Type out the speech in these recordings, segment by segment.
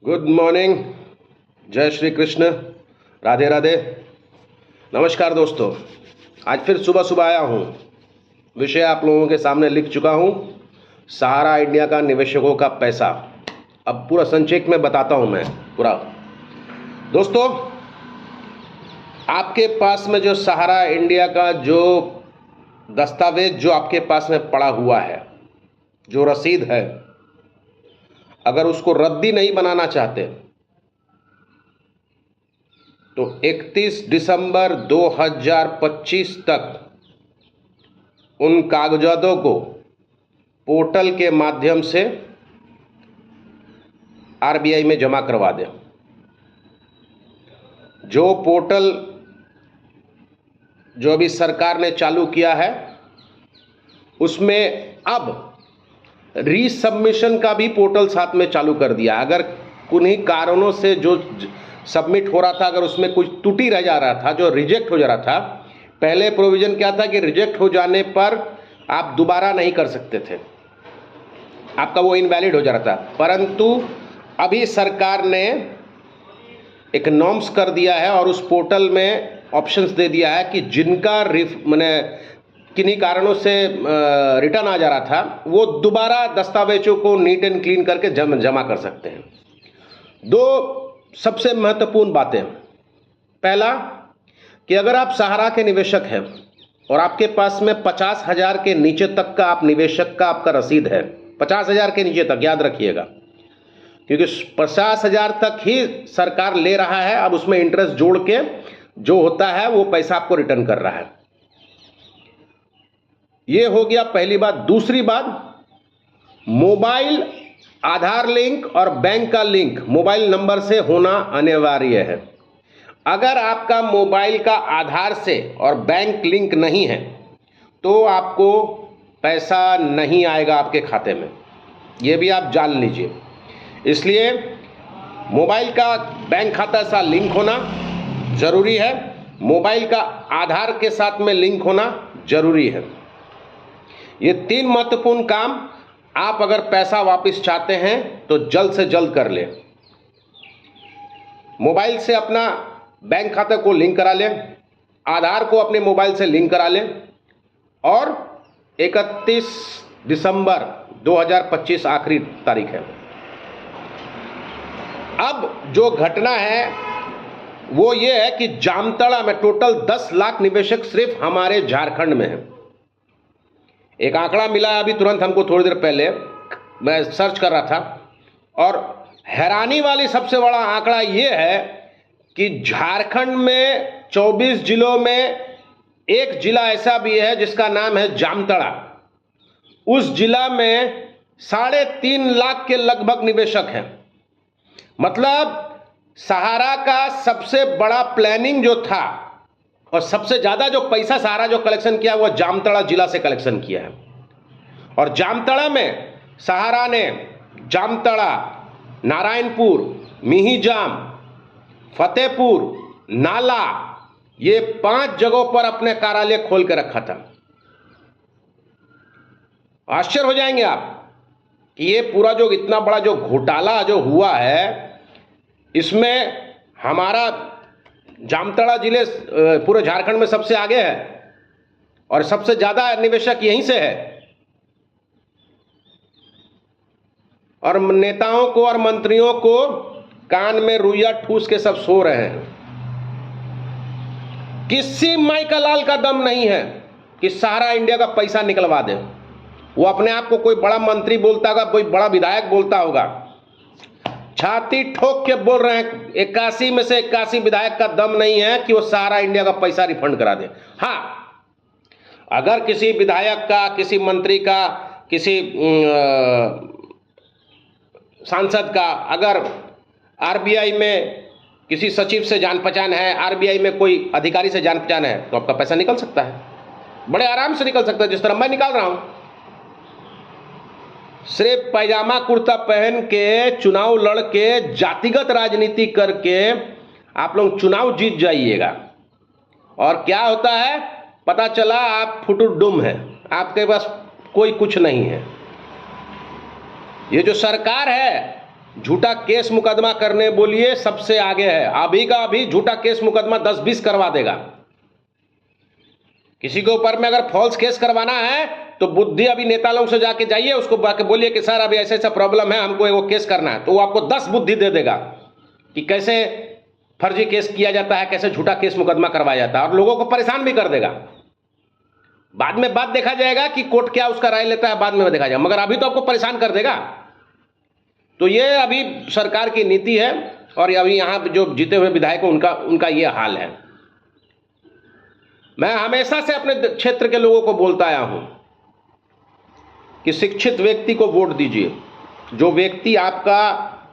Good morning. जय श्री कृष्ण। राधे राधे। नमस्कार दोस्तों, आज फिर सुबह सुबह आया हूँ। विषय आप लोगों के सामने लिख चुका हूँ, सहारा इंडिया का निवेशकों का पैसा। अब पूरा संक्षेप में बताता हूँ मैं पूरा। दोस्तों, आपके पास में जो सहारा इंडिया का जो दस्तावेज जो आपके पास में पड़ा हुआ है, जो रसीद है, अगर उसको रद्दी नहीं बनाना चाहते तो 31 दिसंबर 2025 तक उन कागजातों को पोर्टल के माध्यम से आरबीआई में जमा करवा दें। जो पोर्टल जो अभी सरकार ने चालू किया है, उसमें अब रीसबमिशन का भी पोर्टल साथ में चालू कर दिया। अगर किन्हीं कारणों से जो सबमिट हो रहा था, अगर उसमें कुछ त्रुटि रह जा रहा था, जो रिजेक्ट हो जा रहा था, पहले प्रोविज़न क्या था कि रिजेक्ट हो जाने पर आप दोबारा नहीं कर सकते थे, आपका वो इनवैलिड हो जा रहा था। परंतु अभी सरकार ने एक नॉर्म्स कर दिया है और उस पोर्टल में ऑप्शंस दे दिया है कि जिनका किन्हीं कारणों से रिटर्न आ जा रहा था, वो दोबारा दस्तावेजों को नीट एंड क्लीन करके जमा कर सकते हैं। दो सबसे महत्वपूर्ण बातें। पहला कि अगर आप सहारा के निवेशक हैं और आपके पास में 50,000 के नीचे तक का आप निवेशक का आपका रसीद है, 50,000 के नीचे तक, याद रखिएगा, क्योंकि 50,000 तक ही सरकार ले रहा है। अब उसमें इंटरेस्ट जोड़ के जो होता है वो पैसा आपको रिटर्न कर रहा है। ये हो गया पहली बात। दूसरी बात, मोबाइल आधार लिंक और बैंक का लिंक मोबाइल नंबर से होना अनिवार्य है। अगर आपका मोबाइल का आधार से और बैंक लिंक नहीं है तो आपको पैसा नहीं आएगा आपके खाते में, ये भी आप जान लीजिए। इसलिए मोबाइल का बैंक खाता से लिंक होना ज़रूरी है, मोबाइल का आधार के साथ में लिंक होना ज़रूरी है। ये तीन महत्वपूर्ण काम आप अगर पैसा वापस चाहते हैं तो जल्द से जल्द कर लें। मोबाइल से अपना बैंक खाते को लिंक करा लें, आधार को अपने मोबाइल से लिंक करा लें और 31 दिसंबर 2025 आखिरी तारीख है। अब जो घटना है वो ये है कि जामताड़ा में टोटल 10 लाख निवेशक सिर्फ हमारे झारखंड में है। एक आंकड़ा मिला है अभी तुरंत हमको, थोड़ी देर पहले मैं सर्च कर रहा था, और हैरानी वाली सबसे बड़ा आंकड़ा ये है कि झारखंड में 24 जिलों में एक जिला ऐसा भी है जिसका नाम है जामताड़ा। उस जिला में 3.5 लाख के लगभग निवेशक हैं। मतलब सहारा का सबसे बड़ा प्लानिंग जो था और सबसे ज़्यादा जो पैसा सहारा जो कलेक्शन किया वो जामताड़ा जिला से कलेक्शन किया है। और जामताड़ा में सहारा ने जामताड़ा, नारायणपुर, मिहिजाम, फतेहपुर, नाला, ये 5 जगहों पर अपने कार्यालय खोल के रखा था। आश्चर्य हो जाएंगे आप कि ये पूरा जो इतना बड़ा जो घोटाला जो हुआ है, इसमें हमारा जामताड़ा जिले पूरे झारखंड में सबसे आगे है और सबसे ज़्यादा निवेशक यहीं से है। और नेताओं को और मंत्रियों को कान में रुइया ठूस के सब सो रहे हैं। किसी माई का लाल का दम नहीं है कि सहारा इंडिया का पैसा निकलवा दे। वो अपने आप को कोई बड़ा मंत्री बोलता होगा, कोई बड़ा विधायक बोलता होगा, छाती ठोक के बोल रहे हैं 81 में से 81 विधायक का दम नहीं है कि वो सहारा इंडिया का पैसा रिफंड करा दे। हाँ, अगर किसी विधायक का, किसी मंत्री का, किसी सांसद का अगर आरबीआई में किसी सचिव से जान पहचान है, आरबीआई में कोई अधिकारी से जान पहचान है, तो आपका पैसा निकल सकता है, बड़े आराम से निकल सकता है, जिस तरह मैं निकाल रहा हूं। सिर्फ पैजामा कुर्ता पहन के चुनाव लड़ के जातिगत राजनीति करके आप लोग चुनाव जीत जाइएगा और क्या होता है पता चला आप फुटुडुम है, आपके पास कोई कुछ नहीं है। ये जो सरकार है झूठा केस मुकदमा करने बोलिए सबसे आगे है, अभी का अभी झूठा केस मुकदमा 10-20 करवा देगा। किसी के ऊपर में अगर फॉल्स केस करवाना है तो बुद्धि अभी नेता लोगों से जाके जाइए, उसको बोलिए कि सर अभी ऐसे ऐसा प्रॉब्लम है, हमको वो केस करना है, तो वो आपको 10 बुद्धि दे देगा कि कैसे फर्जी केस किया जाता है, कैसे झूठा केस मुकदमा करवाया जाता है, और लोगों को परेशान भी कर देगा। बाद में बात देखा जाएगा कि कोर्ट क्या उसका राय लेता है, बाद में देखा जाएगा, मगर अभी तो आपको परेशान कर देगा। तो ये अभी सरकार की नीति है, और अभी यहाँ जो जीते हुए विधायक हैं उनका ये हाल है। मैं हमेशा से अपने क्षेत्र के लोगों को बोलता आया हूं कि शिक्षित व्यक्ति को वोट दीजिए, जो व्यक्ति आपका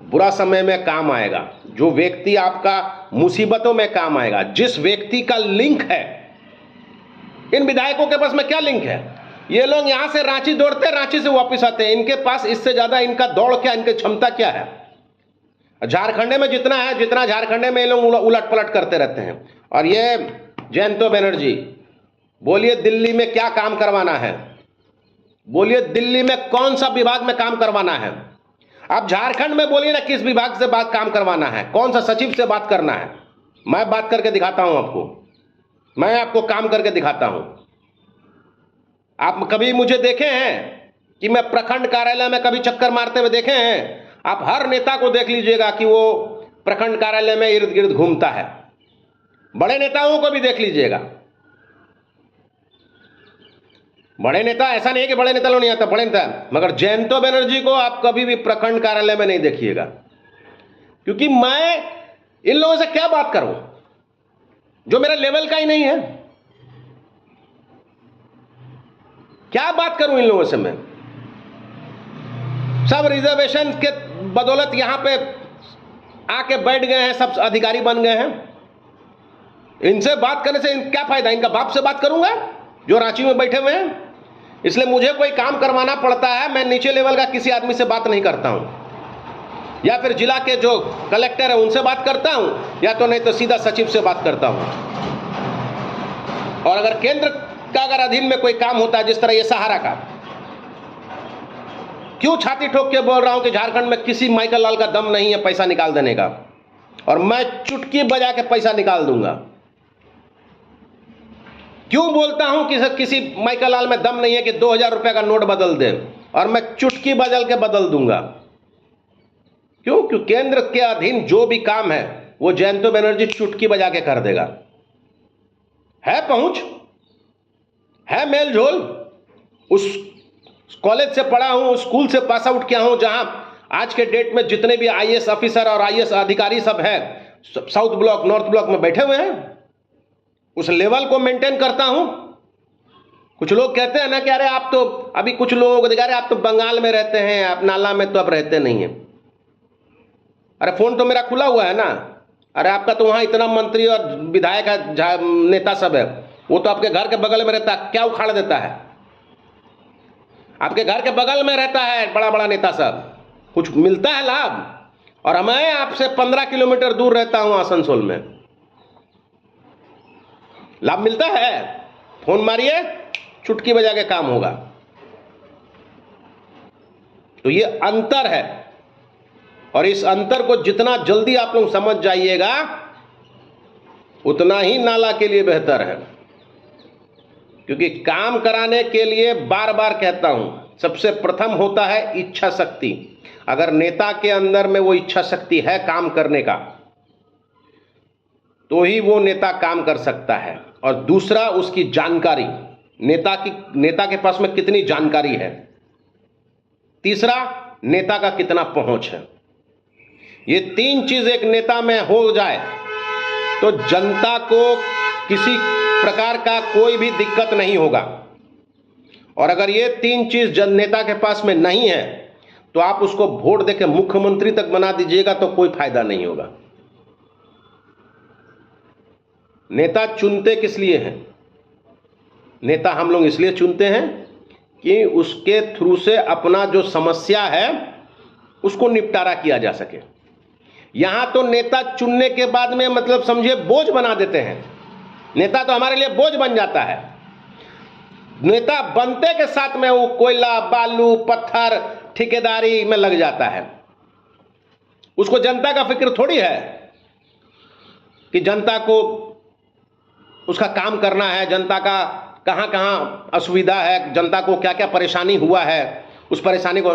बुरा समय में काम आएगा, जो व्यक्ति आपका मुसीबतों में काम आएगा, जिस व्यक्ति का लिंक है। इन विधायकों के पास में क्या लिंक है? ये लोग यहां से रांची दौड़ते, रांची से वापस आते हैं, इनके पास इससे ज्यादा इनका दौड़ क्या, इनकी क्षमता क्या है? झारखंड में जितना है, जितना झारखंड में ये लोग उलट पलट करते रहते हैं। और ये जयंतो बनर्जी, बोलिए दिल्ली में क्या काम करवाना है, बोलिए दिल्ली में कौन सा विभाग में काम करवाना है। आप झारखंड में बोलिए ना किस विभाग से बात काम करवाना है, कौन सा सचिव से बात करना है। मैं बात करके दिखाता हूं आपको, मैं आपको काम करके दिखाता हूं। आप कभी मुझे देखे हैं कि मैं प्रखंड कार्यालय में कभी चक्कर मारते हुए देखे हैं? आप हर नेता को देख लीजिएगा कि वो प्रखंड कार्यालय में इर्द गिर्द घूमता है। बड़े नेताओं को भी देख लीजिएगा, बड़े नेता, ऐसा नहीं है कि बड़े नेता लोग नहीं आता, बड़े नेता, मगर जयंतो बनर्जी को आप कभी भी प्रखंड कार्यालय में नहीं देखिएगा। क्योंकि मैं इन लोगों से क्या बात करूं जो मेरा लेवल का ही नहीं है? क्या बात करूं इन लोगों से मैं? सब रिजर्वेशन के बदौलत यहां पे आके बैठ गए हैं, सब अधिकारी बन गए हैं। इनसे बात करने से क्या फायदा? इनका बाप से बात करूंगा जो रांची में बैठे हुए हैं। इसलिए मुझे कोई काम करवाना पड़ता है, मैं नीचे लेवल का किसी आदमी से बात नहीं करता हूं, या फिर जिला के जो कलेक्टर है उनसे बात करता हूं, या तो नहीं तो सीधा सचिव से बात करता हूं। और अगर केंद्र का अगर अधीन में कोई काम होता है, जिस तरह ये सहारा का, क्यों छाती ठोक के बोल रहा हूं कि झारखंड में किसी माइकल लाल का दम नहीं है पैसा निकाल देने का, और मैं चुटकी बजा के पैसा निकाल दूंगा। क्यों बोलता हूं कि किसी माइकल लाल में दम नहीं है कि 2000 रुपए का नोट बदल दे, और मैं चुटकी बदल के बदल दूंगा? क्यों? क्योंकि केंद्र के अधीन जो भी काम है वो जयंतो बनर्जी चुटकी बजा के कर देगा। है पहुंच, है मेल झोल। उस कॉलेज से पढ़ा हूं, उस स्कूल से पास आउट किया हूं जहां आज के डेट में जितने भी आईएएस ऑफिसर और आईएएस अधिकारी सब है, साउथ ब्लॉक नॉर्थ ब्लॉक में बैठे हुए हैं। उस लेवल को मेंटेन करता हूं। कुछ लोग कहते हैं ना कि अरे आप तो, अभी कुछ लोगों को दिखा रहे आप तो बंगाल में रहते हैं, आप नाला में तो अब रहते नहीं हैं। अरे फोन तो मेरा खुला हुआ है ना। अरे आपका तो वहां इतना मंत्री और विधायक है, नेता सब है, वो तो आपके घर के बगल में रहता है, क्या उखाड़ देता है? आपके घर के बगल में रहता है बड़ा बड़ा नेता सब, कुछ मिलता है लाभ? और मैं आपसे 15 किलोमीटर दूर रहता हूं आसनसोल में, लाभ मिलता है? फोन मारिए, चुटकी बजा के काम होगा। तो ये अंतर है, और इस अंतर को जितना जल्दी आप लोग समझ जाइएगा उतना ही नाला के लिए बेहतर है। क्योंकि काम कराने के लिए बार बार कहता हूं, सबसे प्रथम होता है इच्छा शक्ति। अगर नेता के अंदर में वो इच्छा शक्ति है काम करने का, तो ही वो नेता काम कर सकता है। और दूसरा उसकी जानकारी, नेता के पास में कितनी जानकारी है। तीसरा, नेता का कितना पहुंच है। ये तीन चीज एक नेता में हो जाए तो जनता को किसी प्रकार का कोई भी दिक्कत नहीं होगा। और अगर ये तीन चीज नेता के पास में नहीं है तो आप उसको वोट देके मुख्यमंत्री तक बना दीजिएगा तो कोई फायदा नहीं होगा। नेता चुनते किस लिए हैं? नेता हम लोग इसलिए चुनते हैं कि उसके थ्रू से अपना जो समस्या है उसको निपटारा किया जा सके। यहां तो नेता चुनने के बाद में मतलब समझिए बोझ बना देते हैं। नेता तो हमारे लिए बोझ बन जाता है। नेता बनते के साथ में वो कोयला, बालू, पत्थर, ठेकेदारी में लग जाता है। उसको जनता का फिक्र थोड़ी है कि जनता को उसका काम करना है, जनता का कहाँ कहाँ असुविधा है, जनता को क्या क्या परेशानी हुआ है, उस परेशानी को।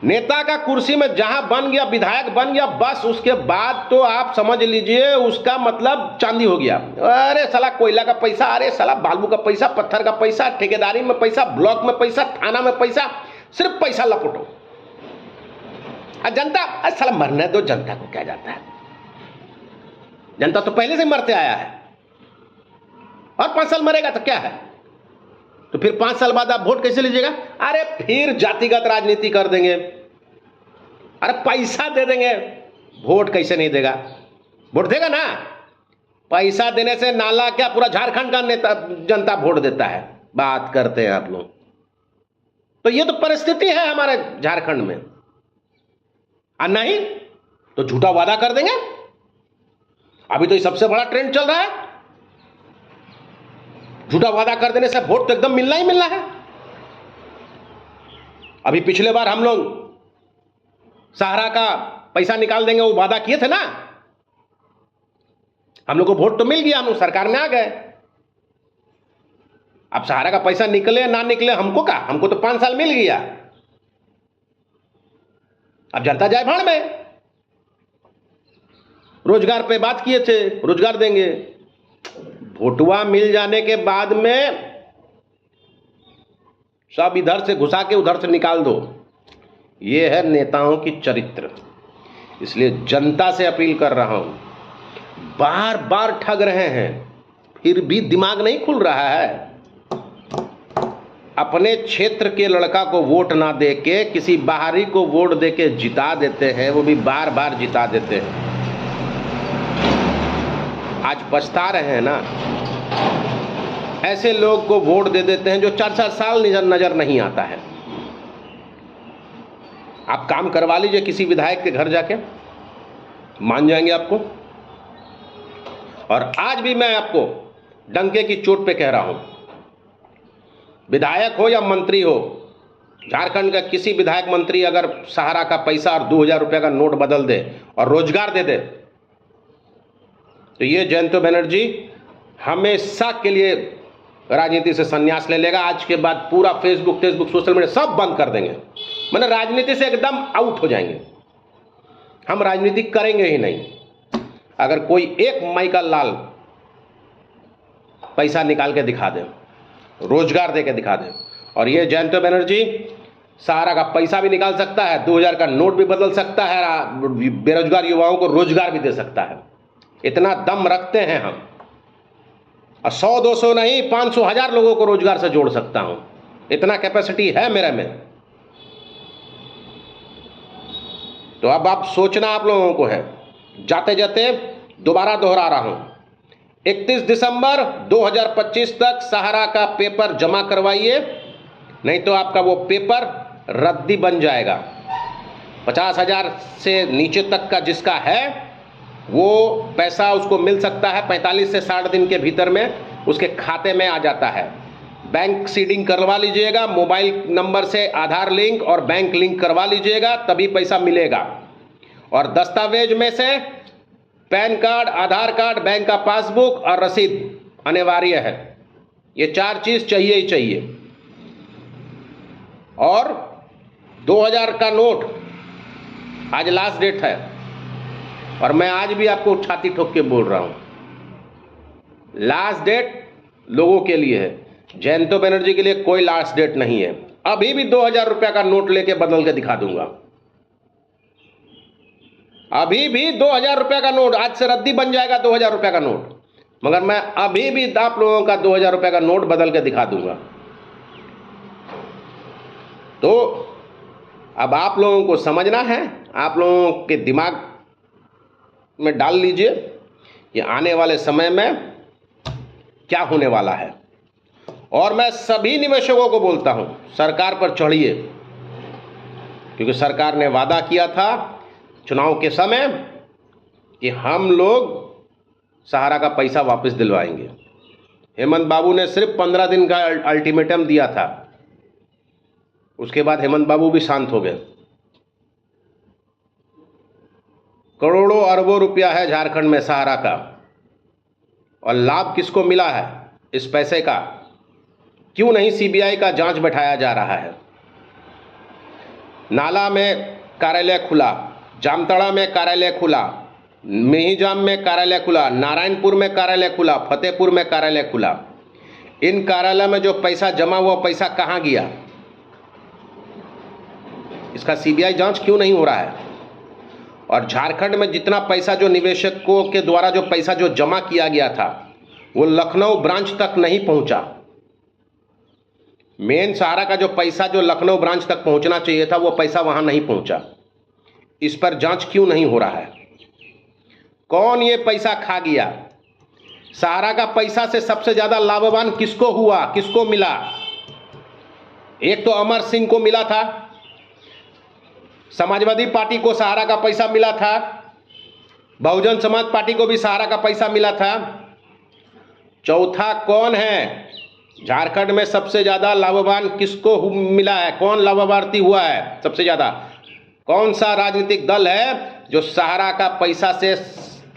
नेता का कुर्सी में जहां बन गया, विधायक बन गया, बस उसके बाद तो आप समझ लीजिए उसका मतलब चांदी हो गया। अरे साला कोयला का पैसा, अरे साला बालू का पैसा, पत्थर का पैसा, ठेकेदारी में पैसा, ब्लॉक में पैसा, थाना में पैसा, सिर्फ पैसा लपटो। और जनता, अरे साला मरने दो, जनता को क्या जाता है, जनता तो पहले से मरते आया है, और 5 साल मरेगा तो क्या है, तो फिर 5 साल बाद आप वोट कैसे लीजिएगा? अरे फिर जातिगत राजनीति कर देंगे, अरे पैसा दे देंगे, वोट कैसे नहीं देगा? वोट देगा ना। पैसा देने से नाला क्या, पूरा झारखंड का नेता जनता वोट देता है, बात करते हैं आप लोग। तो ये तो परिस्थिति है हमारे झारखंड में। और नहीं तो झूठा वादा कर देंगे। अभी तो ये सबसे बड़ा ट्रेंड चल रहा है, झूठा वादा कर देने से वोट तो एकदम मिलना ही मिलना है। अभी पिछले बार हम लोग सहारा का पैसा निकाल देंगे वो वादा किए थे ना, हम लोग को वोट तो मिल गया, हम लोग सरकार में आ गए। अब सहारा का पैसा निकले ना निकले हमको क्या, हमको तो 5 साल मिल गया। अब जनता जाए भाड़ में। रोजगार पे बात किए थे, रोजगार देंगे, वोटवा मिल जाने के बाद में सब इधर से घुसा के उधर से निकाल दो। ये है नेताओं की चरित्र। इसलिए जनता से अपील कर रहा हूं, बार बार ठग रहे हैं फिर भी दिमाग नहीं खुल रहा है। अपने क्षेत्र के लड़का को वोट ना दे के किसी बाहरी को वोट दे के जिता देते हैं, वो भी बार बार जिता देते हैं। आज पछता रहे हैं ना, ऐसे लोग को वोट दे देते हैं जो 4-4 साल नजर नहीं आता है। आप काम करवा लीजिए किसी विधायक के घर जाके, मान जाएंगे आपको। और आज भी मैं आपको डंके की चोट पे कह रहा हूं, विधायक हो या मंत्री हो, झारखंड का किसी विधायक मंत्री अगर सहारा का पैसा और 2000 रुपये का नोट बदल दे और रोजगार दे दे, तो ये जयंत बनर्जी हमेशा के लिए राजनीति से संन्यास ले लेगा। आज के बाद पूरा फेसबुक सोशल मीडिया सब बंद कर देंगे, मैंने राजनीति से एकदम आउट हो जाएंगे। हम राजनीति करेंगे ही नहीं। अगर कोई एक माई का लाल पैसा निकाल के दिखा दे, रोजगार दे के दिखा दे, और ये जयंत बनर्जी सहारा का पैसा भी निकाल सकता है, 2000 का नोट भी बदल सकता है, बेरोजगार युवाओं को रोजगार भी दे सकता है। इतना दम रखते हैं हम। और 100-200 नहीं, 500-1000 लोगों को रोजगार से जोड़ सकता हूं, इतना कैपेसिटी है मेरे में। तो अब आप सोचना आप लोगों को है। जाते जाते दोबारा दोहरा रहा हूं, 31 दिसंबर 2025 तक सहारा का पेपर जमा करवाइए, नहीं तो आपका वो पेपर रद्दी बन जाएगा। 50,000 से नीचे तक का जिसका है वो पैसा उसको मिल सकता है 45 से 60 दिन के भीतर में उसके खाते में आ जाता है। बैंक सीडिंग करवा लीजिएगा, मोबाइल नंबर से आधार लिंक और बैंक लिंक करवा लीजिएगा, तभी पैसा मिलेगा। और दस्तावेज में से पैन कार्ड, आधार कार्ड, बैंक का पासबुक और रसीद अनिवार्य है। ये 4 चीज चाहिए ही चाहिए। और 2000 का नोट आज लास्ट डेट है, और मैं आज भी आपको छाती ठोक के बोल रहा हूं, लास्ट डेट लोगों के लिए है, जयंत बनर्जी के लिए कोई लास्ट डेट नहीं है। अभी भी 2000 रुपये का नोट लेके बदल के दिखा दूंगा। अभी भी 2000 रुपये का नोट, आज से रद्दी बन जाएगा 2000 रुपये का नोट, मगर मैं अभी भी आप लोगों का 2000 रुपये का नोट बदल के दिखा दूंगा। तो अब आप लोगों को समझना है, आप लोगों के दिमाग में डाल लीजिए कि आने वाले समय में क्या होने वाला है। और मैं सभी निवेशकों को बोलता हूं, सरकार पर चढ़िए, क्योंकि सरकार ने वादा किया था चुनाव के समय कि हम लोग सहारा का पैसा वापस दिलवाएंगे। हेमंत बाबू ने सिर्फ 15 दिन का अल्टीमेटम दिया था, उसके बाद हेमंत बाबू भी शांत हो गए। करोड़ों अरबों रुपया है झारखंड में सहारा का, और लाभ किसको मिला है इस पैसे का? क्यों नहीं सीबीआई का जांच बैठाया जा रहा है? नाला में कार्यालय खुला, जामताड़ा में कार्यालय खुला, मेहिजाम में कार्यालय खुला, नारायणपुर में कार्यालय खुला, फतेहपुर में कार्यालय खुला। इन कार्यालय में जो पैसा जमा हुआ पैसा कहाँ गया? इसका सीबीआई जांच क्यों नहीं हो रहा है? और झारखंड में जितना पैसा जो निवेशकों के द्वारा जो पैसा जो जमा किया गया था वो लखनऊ ब्रांच तक नहीं पहुंचा। मेन सहारा का जो पैसा जो लखनऊ ब्रांच तक पहुंचना चाहिए था वो पैसा वहां नहीं पहुंचा। इस पर जांच क्यों नहीं हो रहा है? कौन ये पैसा खा गया? सहारा का पैसा से सबसे ज्यादा लाभवान किसको हुआ, किसको मिला? एक तो अमर सिंह को मिला था, समाजवादी पार्टी को सहारा का पैसा मिला था, बहुजन समाज पार्टी को भी सहारा का पैसा मिला था। चौथा कौन है? झारखंड में सबसे ज्यादा लाभवान किसको मिला है? कौन लाभार्थी हुआ है सबसे ज्यादा? कौन सा राजनीतिक दल है जो सहारा का पैसा से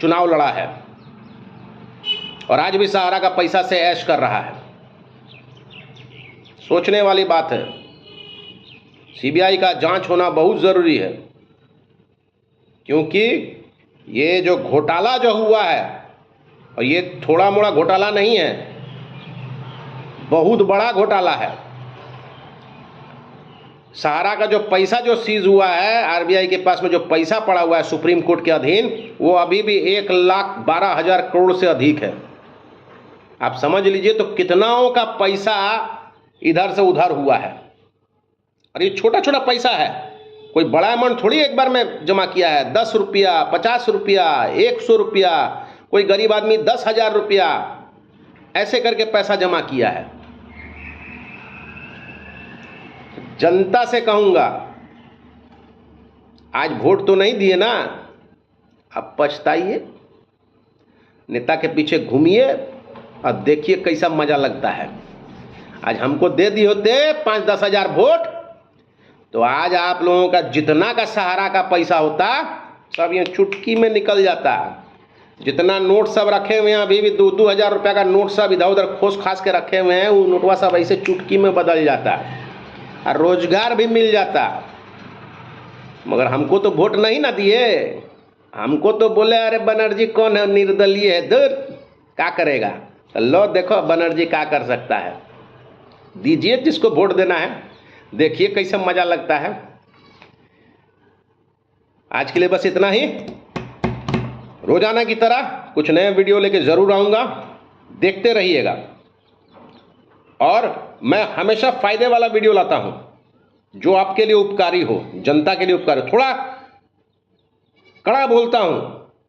चुनाव लड़ा है और आज भी सहारा का पैसा से ऐश कर रहा है? सोचने वाली बात है। सीबीआई का जांच होना बहुत ज़रूरी है, क्योंकि ये जो घोटाला जो हुआ है, और ये थोड़ा मोड़ा घोटाला नहीं है, बहुत बड़ा घोटाला है। सहारा का जो पैसा जो सीज हुआ है, आरबीआई के पास में जो पैसा पड़ा हुआ है सुप्रीम कोर्ट के अधीन, वो अभी भी 1,12,000 करोड़ से अधिक है। आप समझ लीजिए तो कितनाओं का पैसा इधर से उधर हुआ है। और ये छोटा छोटा पैसा है, कोई बड़ा अमाउंट थोड़ी एक बार में जमा किया है। 10 रुपया, 50 रुपया, 100 रुपया, कोई गरीब आदमी 10,000 रुपया, ऐसे करके पैसा जमा किया है। जनता से कहूंगा, आज वोट तो नहीं दिए ना, अब पछताइए, नेता के पीछे घूमिए और देखिए कैसा मजा लगता है। आज हमको दे दिए होते 5-10 हजार वोट, तो आज आप लोगों का जितना का सहारा का पैसा होता सब ये चुटकी में निकल जाता। जितना नोट सब रखे हुए हैं, अभी भी 2-2 हजार रुपया का नोट सब इधर उधर खोस खास के रखे हुए हैं, वो नोटवा सब ऐसे चुटकी में बदल जाता और रोजगार भी मिल जाता। मगर हमको तो वोट नहीं ना दिए, हमको तो बोले अरे बनर्जी कौन है, निर्दलीय है, दूर क्या करेगा। तो लो देखो बनर्जी क्या कर सकता है। दीजिए जिसको वोट देना है, देखिए कैसे मजा लगता है। आज के लिए बस इतना ही। रोजाना की तरह कुछ नए वीडियो लेके जरूर आऊंगा, देखते रहिएगा। और मैं हमेशा फायदे वाला वीडियो लाता हूं जो आपके लिए उपकारी हो, जनता के लिए उपकारी हो। थोड़ा कड़ा बोलता हूं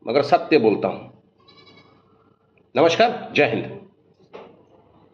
मगर सत्य बोलता हूं। नमस्कार, जय हिंद।